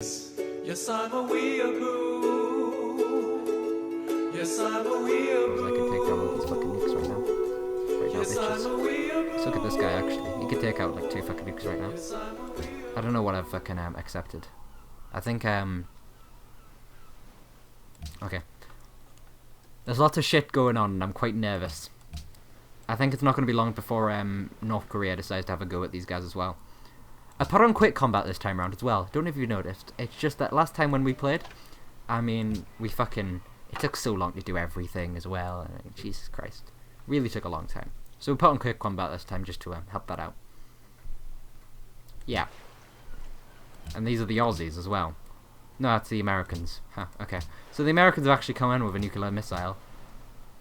Yes, I'm a weeaboo. Yes, I'm a weeaboo. I can take down all these fucking nukes right now. Yes, I'm a weeaboo. Let's look at this guy actually. He could take out like 2 fucking nukes right now. I don't know what I've fucking accepted. I think okay. There's lots of shit going on and I'm quite nervous. I think it's not going to be long before North Korea decides to have a go at these guys as well. I put on quick combat this time around as well. Don't know if you noticed. It's just that last time when we played, I mean, it took so long to do everything as well. Jesus Christ. Really took a long time. So we put on quick combat this time just to help that out. Yeah. And these are the Aussies as well. No, that's the Americans. Huh, okay. So the Americans have actually come in with a nuclear missile.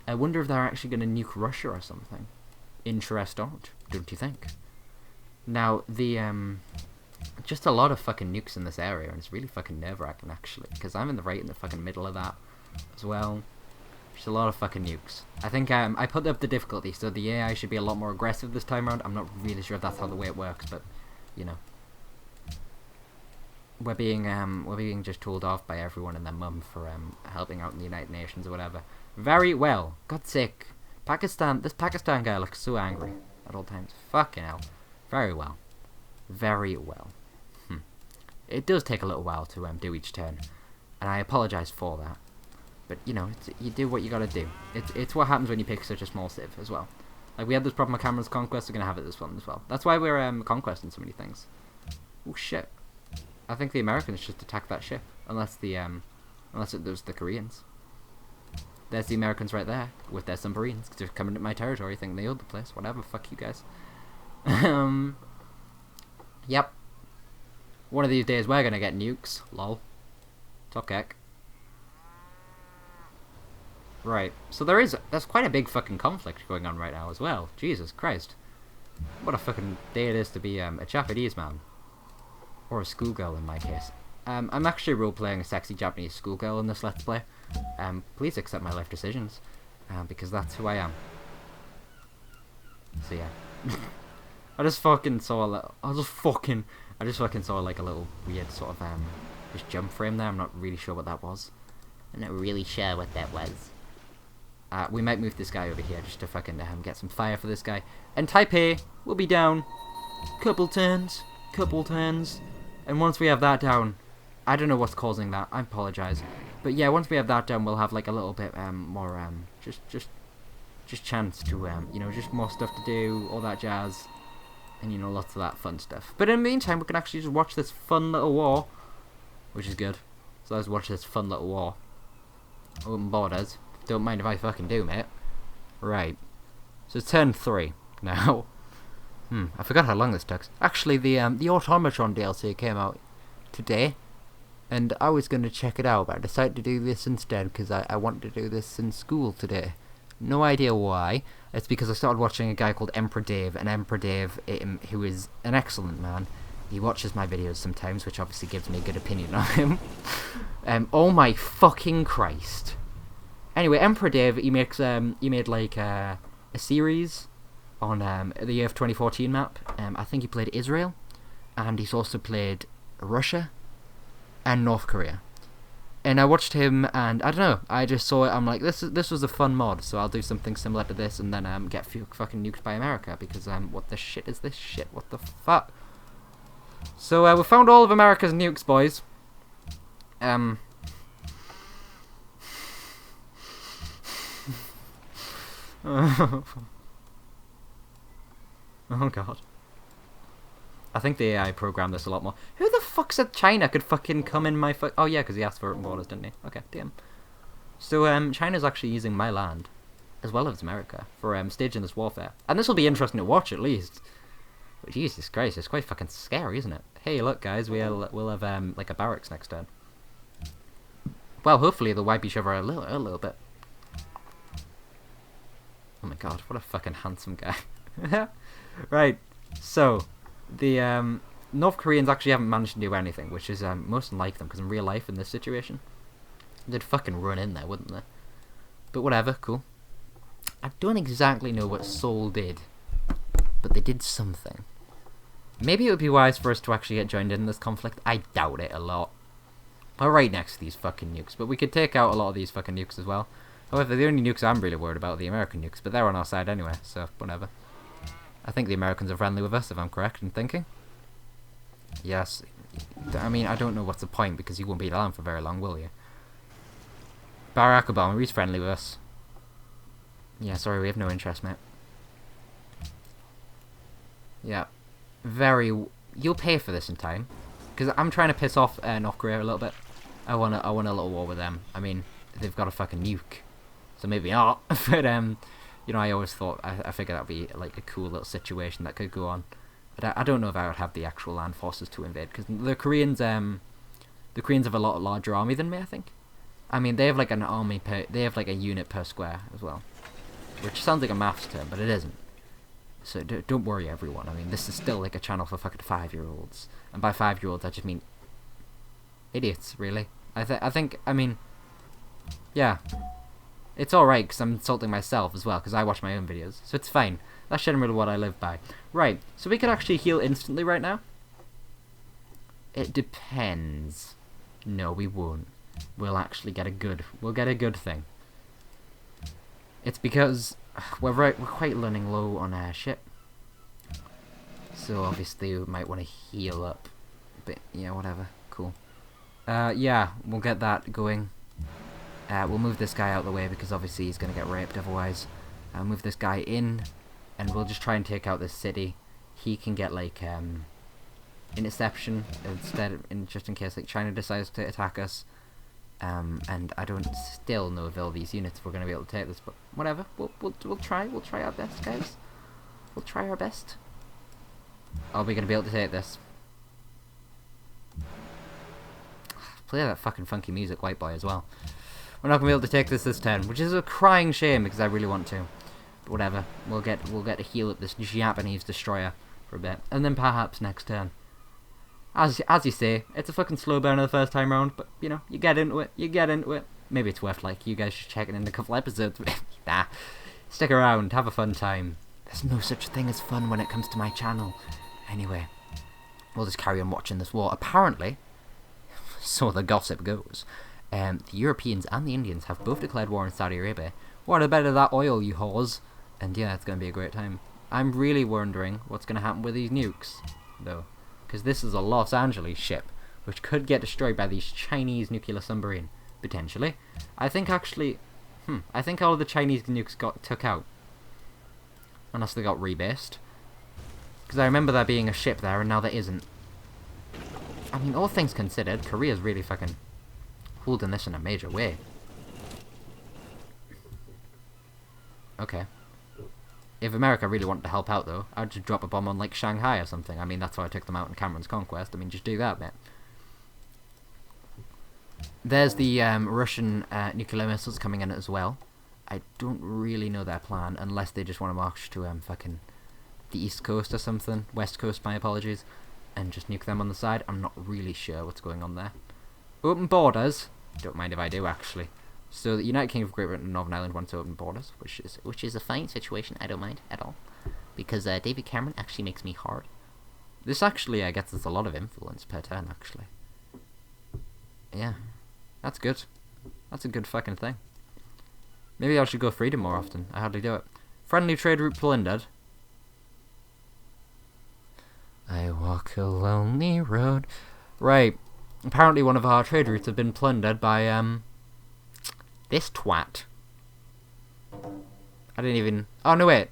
I wonder if they're actually going to nuke Russia or something. Interesting, don't you think? Now, just a lot of fucking nukes in this area, and it's really fucking nerve-wracking, actually, because I'm right in the fucking middle of that as well. Just a lot of fucking nukes. I think I put up the difficulty, so the AI should be a lot more aggressive this time around. I'm not really sure if that's how the way it works, but, you know. We're being just told off by everyone and their mum for helping out in the United Nations or whatever. Very well. God's sake. This Pakistan guy looks so angry at all times. Fucking hell. Very well. Very well. It does take a little while to do each turn, and I apologise for that. But you know, you do what you gotta do. It's what happens when you pick such a small civ as well. Like we had this problem with Cameron's Conquest, we're gonna have it this one as well. That's why we're conquesting so many things. Oh shit! I think the Americans just attacked that ship, unless it was the Koreans. There's the Americans right there with their submarines. They're coming to my territory, think they own the place. Whatever, fuck you guys. Yep. One of these days we're gonna get nukes. Lol. Top heck. Right. So there's quite a big fucking conflict going on right now as well. Jesus Christ. What a fucking day it is to be a Japanese man. Or a schoolgirl in my case. I'm actually role-playing a sexy Japanese schoolgirl in this Let's Play. Please accept my life decisions. Because that's who I am. So yeah. I just fucking saw a little, I just fucking saw like a little weird sort of just jump frame there. I'm not really sure what that was. I'm not really sure what that was. We might move this guy over here just to fucking get some fire for this guy. And Taipei will be down. Couple turns. And once we have that down, I don't know what's causing that. I apologize. But yeah, once we have that down, we'll have like a little bit more just chance to you know, just more stuff to do, all that jazz. And, you know, lots of that fun stuff. But in the meantime, we can actually just watch this fun little war. Which is good. So let's watch this fun little war. Open borders. Don't mind if I fucking do, mate. Right. So it's turn 3 now. I forgot how long this took. Actually, the Automatron DLC came out today. And I was going to check it out, but I decided to do this instead because I wanted to do this in school today. No idea why. It's because I started watching a guy called Emperor Dave, and Emperor Dave, who is an excellent man. He watches my videos sometimes, which obviously gives me a good opinion of him. Oh my fucking Christ! Anyway, Emperor Dave, he made like a series on the year of 2014 map. I think he played Israel, and he's also played Russia and North Korea. And I watched him, and I don't know, I just saw it, I'm like, this was a fun mod, so I'll do something similar to this, and then get fucking nuked by America, because what the shit is this shit? What the fuck? So we found all of America's nukes, boys. Oh god. I think the AI programmed this a lot more. Who the fuck said China could fucking come in my oh yeah, because he asked for open borders, didn't he? Okay, damn. So China's actually using my land, as well as America, for staging this warfare. And this will be interesting to watch, at least. But Jesus Christ, it's quite fucking scary, isn't it? Hey, look guys, we'll have like a barracks next turn. Well, hopefully they'll wipe each other a little bit. Oh my god, what a fucking handsome guy. Right, so the North Koreans actually haven't managed to do anything, which is most unlike them, because in real life, in this situation, they'd fucking run in there, wouldn't they? But whatever, cool. I don't exactly know what Seoul did, but they did something. Maybe it would be wise for us to actually get joined in this conflict. I doubt it a lot. are right next to these fucking nukes, but we could take out a lot of these fucking nukes as well. However, the only nukes I'm really worried about are the American nukes, but they're on our side anyway, so whatever. I think the Americans are friendly with us, if I'm correct in thinking. Yes. I mean, I don't know what's the point, because you won't be around for very long, will you? Barack Obama, he's friendly with us. Yeah, sorry, we have no interest, mate. Yeah. You'll pay for this in time. Because I'm trying to piss off North Korea a little bit. I want a little war with them. I mean, they've got a fucking nuke. So maybe not. But, you know, I always thought, I figured that would be, like, a cool little situation that could go on. But I don't know if I would have the actual land forces to invade. Because the Koreans have a lot larger army than me, I think. I mean, they have, like, they have, like, a unit per square as well. Which sounds like a maths term, but it isn't. So don't worry, everyone. I mean, this is still like a channel for fucking 5-year-olds, and by 5-year-olds I just mean idiots, really. I mean, yeah, it's all right because I'm insulting myself as well because I watch my own videos, so it's fine. That's generally what I live by. Right, so we could actually heal instantly right now. It depends. No, we won't. We'll actually get a good. We'll get a good thing. It's because we're quite running low on our ship, so obviously we might want to heal up. But yeah, whatever. Cool. Yeah, we'll get that going. We'll move this guy out of the way because obviously he's gonna get raped otherwise. Move this guy in, and we'll just try and take out this city. He can get like interception instead, just in case like China decides to attack us. And I don't still know if all these units we're going to be able to take this, but whatever. We'll try our best, guys. We'll try our best. Are we going to be able to take this? Play that fucking funky music, white boy, as well. We're not going to be able to take this turn, which is a crying shame because I really want to. But whatever. We'll get to heal up this Japanese destroyer for a bit, and then perhaps next turn. As you say, it's a fucking slow burner the first time round, but, you know, you get into it. Maybe it's worth, like, you guys just checking in a couple episodes. Nah. Stick around, have a fun time. There's no such thing as fun when it comes to my channel. Anyway, we'll just carry on watching this war. Apparently, so the gossip goes, the Europeans and the Indians have both declared war on Saudi Arabia. What a bit of that oil, you whores. And yeah, it's going to be a great time. I'm really wondering what's going to happen with these nukes, though. Because this is a Los Angeles ship, which could get destroyed by these Chinese nuclear submarine, potentially. I think actually, I think all of the Chinese nukes took out, unless they got rebased. Because I remember there being a ship there, and now there isn't. I mean, all things considered, Korea's really fucking holding this in a major way. Okay. If America really wanted to help out, though, I'd just drop a bomb on, like, Shanghai or something. I mean, that's how I took them out in Cameron's Conquest. I mean, just do that, mate. There's the Russian nuclear missiles coming in as well. I don't really know their plan, unless they just want to march to fucking the East Coast or something. West Coast, my apologies. And just nuke them on the side. I'm not really sure what's going on there. Open borders. Don't mind if I do, actually. So the United Kingdom of Great Britain and Northern Ireland want to open borders, which is a fine situation. I don't mind at all, because David Cameron actually makes me hard. This actually gets us a lot of influence per turn, actually. Yeah, that's good. That's a good fucking thing. Maybe I should go freedom more often. I hardly do it. Friendly trade route plundered. I walk a lonely road. Right. Apparently one of our trade routes have been plundered by this twat. I didn't even... Oh, no, wait.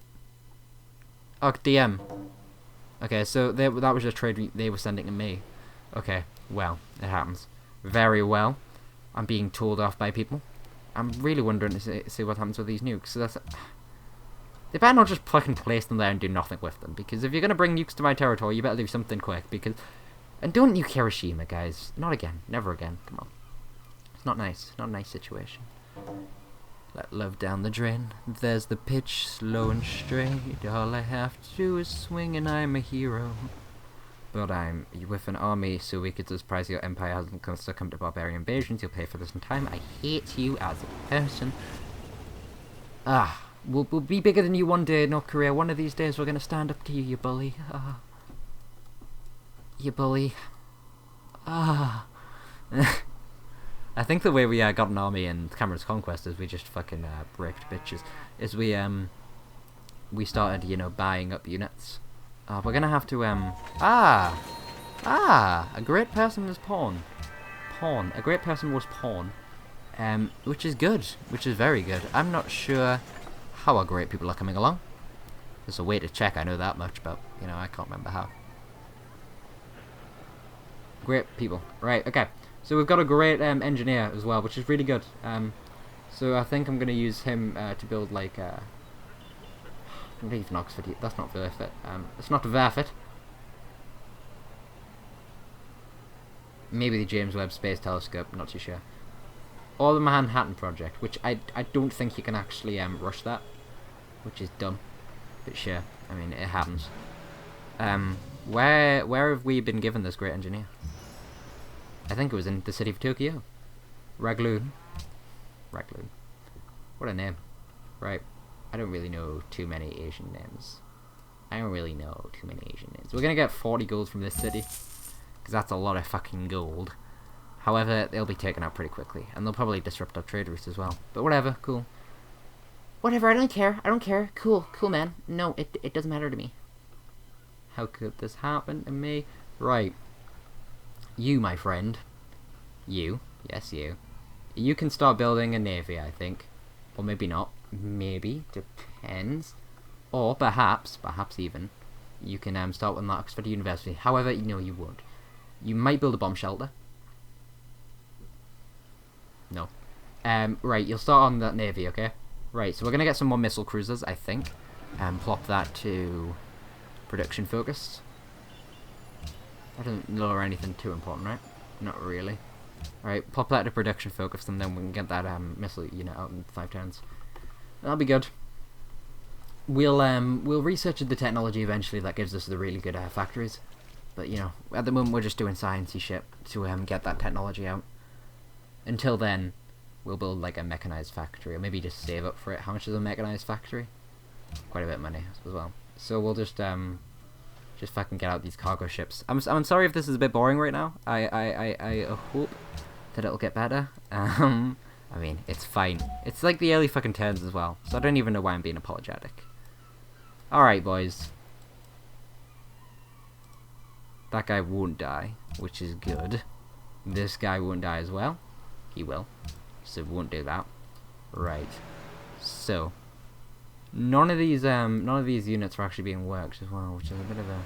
Oh, DM. Okay, so that was just trade they were sending to me. Okay, well, it happens. Very well. I'm being told off by people. I'm really wondering to see what happens with these nukes. So that's... They better not just fucking place them there and do nothing with them. Because if you're going to bring nukes to my territory, you better do something quick. Because... And don't nuke Hiroshima, guys. Not again. Never again. Come on. It's not nice. Not a nice situation. Let love down the drain. There's the pitch, slow and straight. All I have to do is swing and I'm a hero. But I'm with an army so wicked to surprise your empire hasn't succumbed to barbarian invasions. You'll pay for this in time. I hate you as a person. We'll be bigger than you one day, North Korea. One of these days we're going to stand up to you, you bully. You bully. I think the way we got an army in Cameron's Conquest is we just fucking raped bitches. Is we started, you know, buying up units. We're gonna have to a great person was pawn. A great person was pawn. Which is good, which is very good. I'm not sure how our great people are coming along. There's a way to check, I know that much, but you know, I can't remember how. Great people, right? Okay, so we've got a great engineer as well, which is really good. So I think I'm gonna use him to build like not even Oxford. That's not worth it. It's not worth it. Maybe the James Webb Space Telescope. Not too sure. Or the Manhattan Project, which I don't think you can actually rush that, which is dumb. But sure, I mean it happens. Where have we been given this great engineer? I think it was in the city of Tokyo. Raglan. What a name. Right. I don't really know too many Asian names. We're gonna get 40 gold from this city, because that's a lot of fucking gold. However, they'll be taken out pretty quickly, and they'll probably disrupt our trade routes as well. But whatever, cool. Whatever, I don't care. Cool, man. No, it doesn't matter to me. How could this happen to me? Right. You, my friend. You. Yes, you. You can start building a navy, I think. Or maybe not. Maybe. Depends. Or perhaps even, you can start with Oxford University. However, no, you won't. You might build a bomb shelter. No. Right, you'll start on that navy, okay? Right, so we're gonna get some more missile cruisers, I think. Plop that to production focus. I don't lower anything too important, right? Not really. Alright, pop that to production focus, and then we can get that missile unit out in 5 turns. That'll be good. We'll research the technology eventually that gives us the really good factories. But you know, at the moment we're just doing sciencey shit to get that technology out. Until then, we'll build like a mechanized factory, or maybe just save up for it. How much is a mechanized factory? Quite a bit of money as well. So we'll just fucking get out these cargo ships. I'm sorry if this is a bit boring right now. I hope that it'll get better. I mean, it's fine. It's like the early fucking turns as well, so I don't even know why I'm being apologetic. Alright, boys. That guy won't die, which is good. This guy won't die as well. He will. So we won't do that. Right. So none of these units are actually being worked as well, which is a bit of a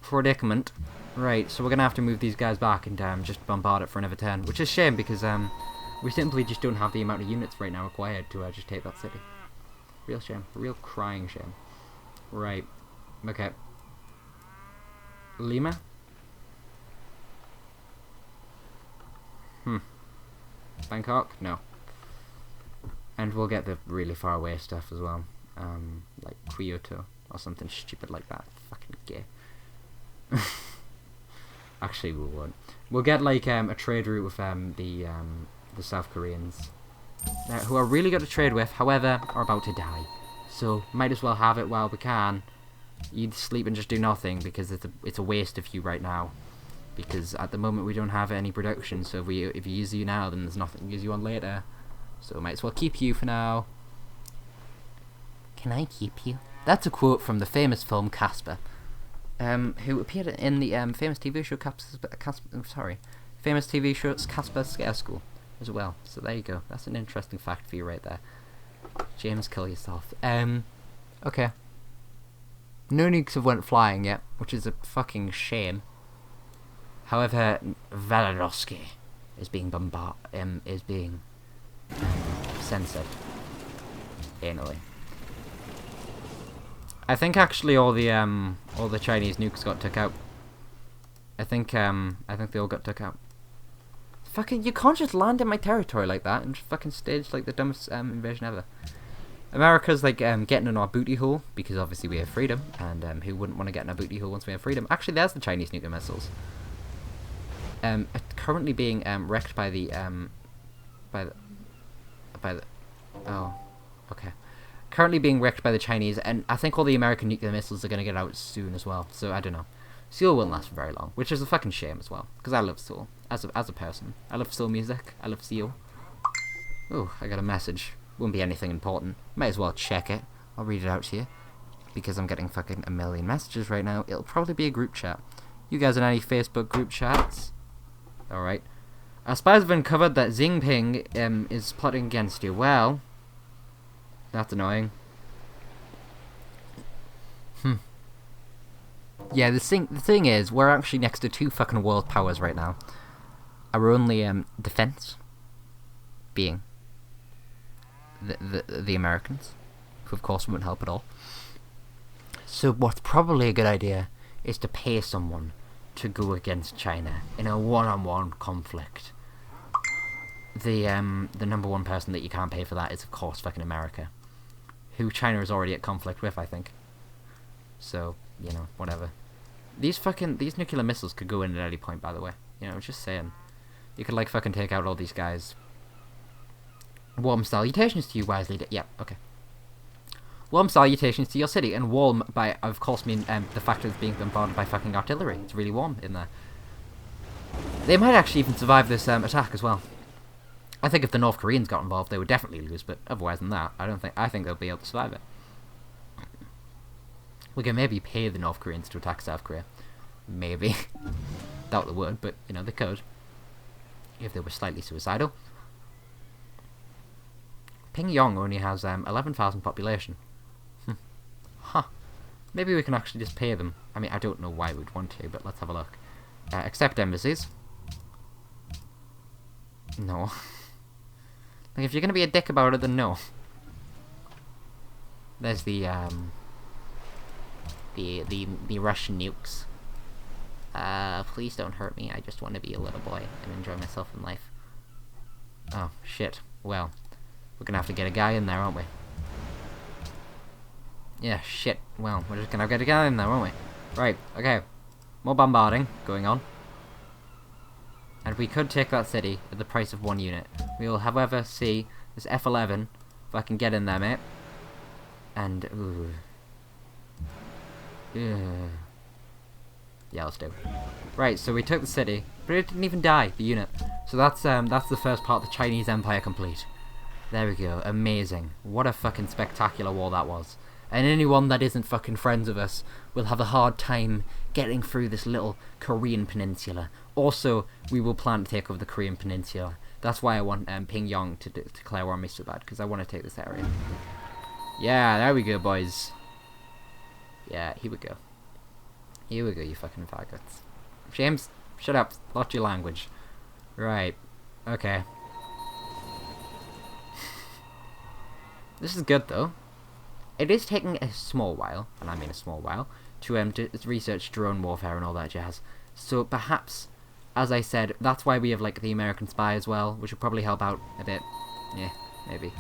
predicament. Right, so we're gonna have to move these guys back and just bombard it for another turn, which is a shame because we simply just don't have the amount of units right now required to just take that city. Real shame. Real crying shame. Right. Okay. Lima? Bangkok? No. And we'll get the really far away stuff as well. Like Kyoto or something stupid like that. Fucking gay. Actually, we won't. We'll get like a trade route with the South Koreans, who are really good to trade with. However, are about to die. So might as well have it while we can. You'd sleep and just do nothing because it's a waste of you right now. Because at the moment we don't have any production. So if you use you now, then there's nothing to use you on later. So might as well keep you for now. Can I keep you? That's a quote from the famous film Casper, who appeared in the famous TV show famous TV show Casper Scare School as well. So there you go. That's an interesting fact for you right there. James, kill yourself. Okay. No nukes have went flying yet, which is a fucking shame. However, Valadosky is being censored anally. I think actually all the Chinese nukes got took out. I think they all got took out. Fucking, you can't just land in my territory like that and just fucking stage like the dumbest invasion ever. America's like getting in our booty hole because obviously we have freedom, and who wouldn't want to get in our booty hole once we have freedom? Actually, there's the Chinese nuclear missiles. Currently being wrecked by the oh, okay. Currently being wrecked by the Chinese, and I think all the American nuclear missiles are going to get out soon as well. So I don't know. Seoul won't last for very long, which is a fucking shame as well, because I love Seoul as a person. I love Seoul music. I love Seoul. Oh, I got a message. Won't be anything important. Might as well check it. I'll read it out to you, because I'm getting fucking a million messages right now. It'll probably be a group chat. You guys in any Facebook group chats? Alright. Our spies have uncovered that Xingping is plotting against you. Well, that's annoying. Yeah, the thing is, we're actually next to two fucking world powers right now. Our only defense being the Americans, who of course won't help at all. So what's probably a good idea is to pay someone to go against China in a one-on-one conflict. The number one person that you can't pay for that is of course fucking America, who China is already at conflict with, I think. So, you know, whatever. These nuclear missiles could go in at any point, by the way. You know, just saying. You could like fucking take out all these guys. Warm salutations to you, wise leader. Yeah, okay. Warm salutations to your city, and warm by, of course, mean the fact of being bombarded by fucking artillery. It's really warm in there. They might actually even survive this attack as well. I think if the North Koreans got involved, they would definitely lose, but otherwise than that, I think they'll be able to survive it. We can maybe pay the North Koreans to attack South Korea. Maybe. Doubt they would, but, you know, they could. If they were slightly suicidal. Pyongyang only has 11,000 population. Huh. Maybe we can actually just pay them. I mean, I don't know why we'd want to, but let's have a look. Accept embassies. No. Like, if you're gonna be a dick about it, then no. There's the Russian nukes. Please don't hurt me. I just want to be a little boy and enjoy myself in life. Oh, shit. Well, we're gonna have to get a guy in there, aren't we? Yeah, shit. Well, we're just gonna get a guy in there, aren't we? Right, okay. More bombarding going on. And we could take that city at the price of 1 unit. We will, however, see this F-11, if I can get in there, mate. And, ooh. Yeah, let's do it. Right, so we took the city, but it didn't even die, the unit. So that's the first part of the Chinese Empire complete. There we go, amazing. What a fucking spectacular war that was. And anyone that isn't fucking friends with us will have a hard time getting through this little Korean peninsula. Also, we will plan to take over the Korean peninsula. That's why I want Pyongyang to declare war on me so bad, because I want to take this area. Yeah, there we go, boys. Yeah, here we go. Here we go, you fucking faggots. James, shut up. Watch your language. Right. Okay. This is good, though. It is taking a small while, and I mean a small while, to research drone warfare and all that jazz. So perhaps, as I said, that's why we have like the American spy as well, which will probably help out a bit. Yeah, maybe.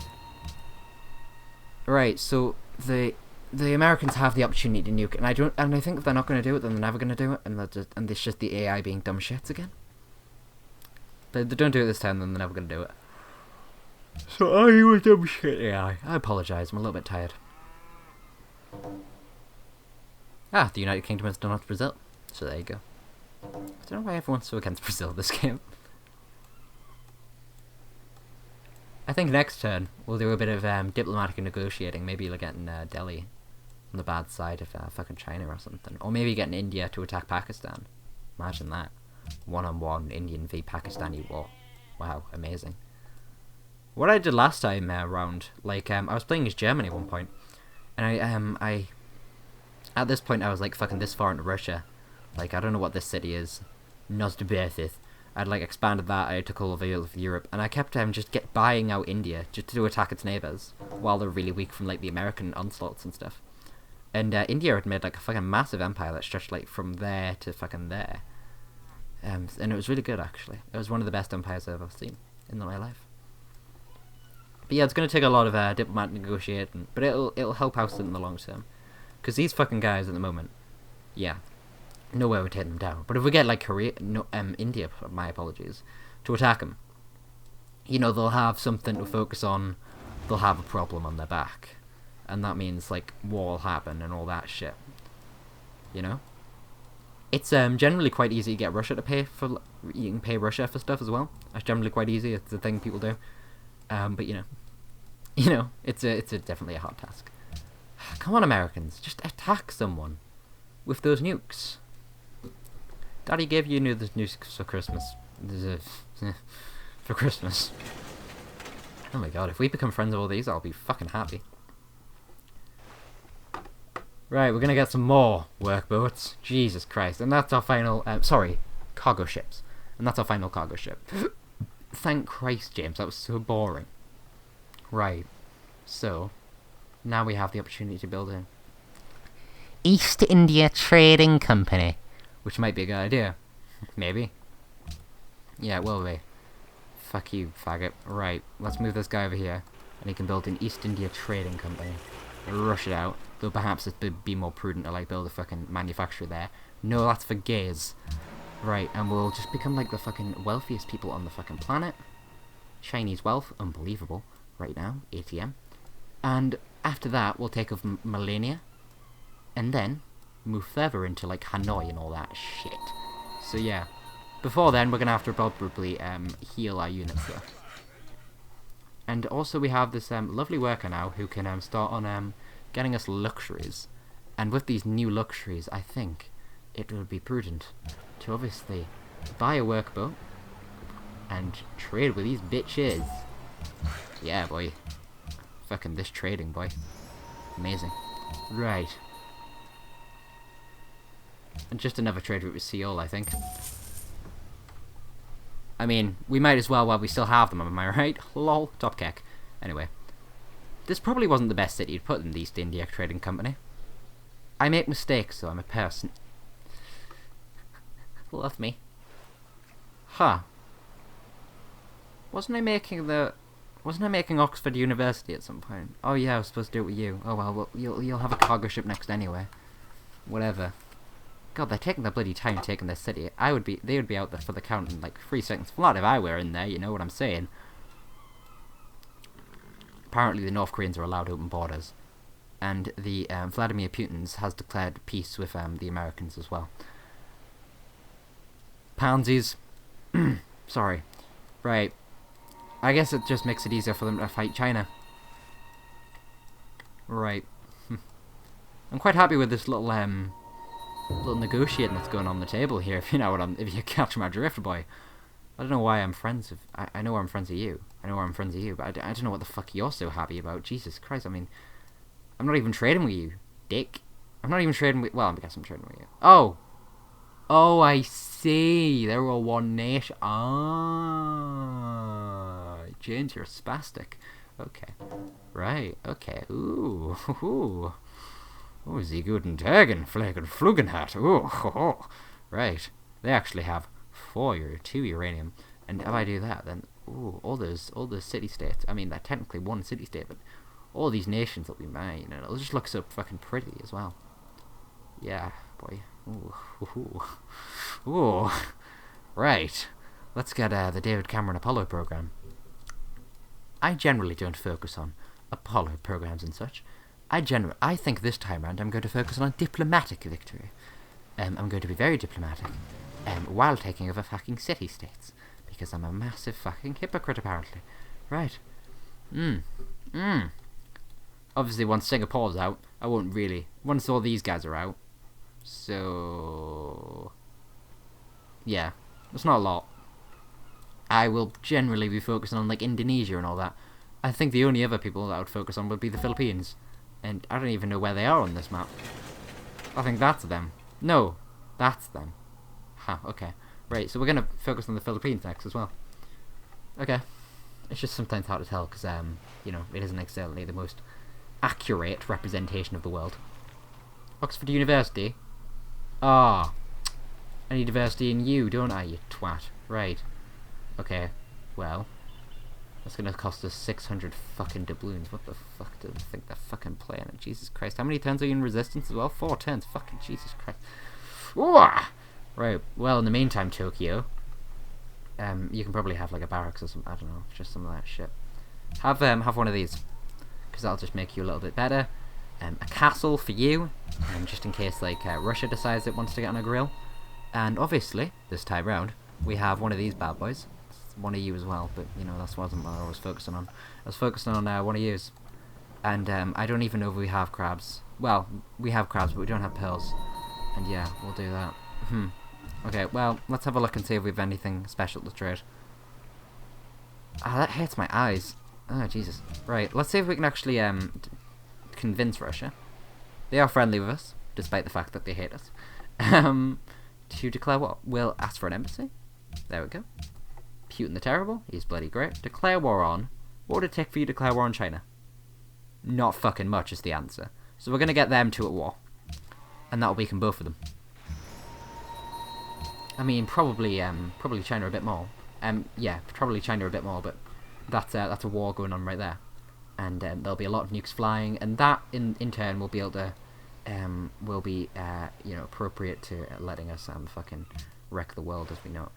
Right. So the Americans have the opportunity to nuke, and I think if they're not going to do it, then they're never going to do it, and it's just the AI being dumb shits again. But if they don't do it this time, then they're never going to do it. So are you a dumb shit AI? I apologise. I'm a little bit tired. Ah, the United Kingdom has done off Brazil. So there you go. I don't know why everyone's so against Brazil this game. I think next turn we'll do a bit of diplomatic negotiating. Maybe like getting Delhi on the bad side of fucking China or something. Or maybe getting India to attack Pakistan. Imagine that. One-on-one Indian v Pakistani war. Wow, amazing. What I did last time round, like I was playing as Germany at one point, and I at this point I was like fucking this far into Russia, like I don't know what this city is, Nozdebethith. I'd like expanded that. I took all of Europe, and I kept just buying out India just to attack its neighbors while they're really weak from like the American onslaughts and stuff. And India had made like a fucking massive empire that stretched like from there to fucking there, and it was really good actually. It was one of the best empires I've ever seen in my life. But yeah, it's going to take a lot of diplomatic negotiating, but it'll help out in the long term. Because these fucking guys at the moment, yeah, no way we're taking them down. But if we get like India, my apologies, to attack them, you know, they'll have something to focus on. They'll have a problem on their back, and that means like war will happen and all that shit. You know. It's generally quite easy to get Russia to pay for. You can pay Russia for stuff as well. That's generally quite easy. It's the thing people do. But it's definitely a hard task. Come on, Americans, just attack someone with those nukes. Daddy gave you those nukes for Christmas. For Christmas. Oh my god, if we become friends with all these, I'll be fucking happy. Right, we're gonna get some more workboats. Jesus Christ. And that's our final, cargo ships. And that's our final cargo ship. Thank Christ, James, that was so boring. Right, so, now we have the opportunity to build an East India Trading Company. Which might be a good idea. Maybe. Yeah, it will be. Fuck you, faggot. Right, let's move this guy over here. And he can build an East India Trading Company. Rush it out. Though perhaps it'd be more prudent to, like, build a fucking manufacturer there. No, that's for gays. Right, and we'll just become, like, the fucking wealthiest people on the fucking planet. Chinese wealth, unbelievable. Right now, ATM. And after that, we'll take over Melania. And then move further into, like, Hanoi and all that shit. So, yeah. Before then, we're going to have to probably heal our units, though. And also we have this lovely worker now who can start on getting us luxuries. And with these new luxuries, I think it would be prudent to obviously buy a workboat and trade with these bitches. Yeah, boy. Fucking this trading, boy. Amazing. Right. And just another trade route with Seoul, I think. I mean, we might as well while we still have them, am I right? Lol, top kek. Anyway. This probably wasn't the best city to put in the East India Trading Company. I make mistakes, so I'm a person. Love me. Huh. Wasn't I making Oxford University at some point? Oh yeah, I was supposed to do it with you. Oh well, you'll have a cargo ship next anyway. Whatever. God, they're taking their bloody time taking their city. They would be out there for the count in like 3 seconds flat if I were in there, you know what I'm saying? Apparently the North Koreans are allowed open borders. And the Vladimir Putin has declared peace with the Americans as well. Poundsies. Sorry. Right. I guess it just makes it easier for them to fight China. Right. I'm quite happy with this little negotiating that's going on the table here, if you catch my drift, boy. I don't know why I'm friends with... I know I'm friends with you. I know I'm friends with you, but I don't know what the fuck you're so happy about. Jesus Christ, I mean... I'm not even trading with you, dick. I'm not even trading with... Well, I guess I'm trading with you. Oh! Oh, I see. They're all one nation. Ah, James, you're spastic. Okay. Right, okay. Ooh. Ooh. Oh, Sie guten Tagen, Flecken Flugenhat. Ooh. Right. They actually have 2 uranium. And if I do that, then... Ooh, all those city-states. I mean, they're technically one city-state, but... all these nations will be mine, and it'll just look so fucking pretty as well. Yeah, boy. Ooh. Ooh. Ooh. Right. Let's get the David Cameron Apollo program. I generally don't focus on Apollo programs and such. I think this time around I'm going to focus on a diplomatic victory. I'm going to be very diplomatic, while taking over fucking city-states, because I'm a massive fucking hypocrite apparently. Right. Obviously, once Singapore's out, I won't really... Once all these guys are out. So... yeah. It's not a lot. I will generally be focusing on, like, Indonesia and all that. I think the only other people that I would focus on would be the Philippines. And I don't even know where they are on this map. I think that's them. No, that's them. Huh, okay. Right, so we're going to focus on the Philippines next as well. Okay. It's just sometimes hard to tell, because, it isn't exactly the most... accurate representation of the world. Oxford University? Ah. I need diversity in you, don't I, you twat? Right. Okay. Well. That's gonna cost us 600 fucking doubloons. What the fuck do they think they're fucking playing at? Jesus Christ. How many turns are you in resistance as well? 4 turns. Fucking Jesus Christ. Ooh! Right. Well, in the meantime, Tokyo. You can probably have like a barracks or some... I don't know. Just some of that shit. Have one of these. Because that'll just make you a little bit better. A castle for you, just in case like Russia decides it wants to get on a grill. And obviously, this time round, we have one of these bad boys. It's one of you as well, but you know, that wasn't what I was focusing on. I was focusing on one of yous. And I don't even know if we have crabs. Well, we have crabs, but we don't have pearls. And yeah, we'll do that. Okay, well, let's have a look and see if we have anything special to trade. Ah, that hurts my eyes. Oh, Jesus. Right, let's see if we can actually convince Russia. They are friendly with us, despite the fact that they hate us. To declare what? We'll ask for an embassy. There we go. Putin the Terrible. He's bloody great. Declare war on. What would it take for you to declare war on China? Not fucking much is the answer. So we're going to get them two at war. And that'll weaken both of them. I mean, probably China a bit more. Yeah, probably China a bit more, but that's a war going on right there. And there'll be a lot of nukes flying, and that in turn will be able to will be you know, appropriate to letting us fucking wreck the world as we know it.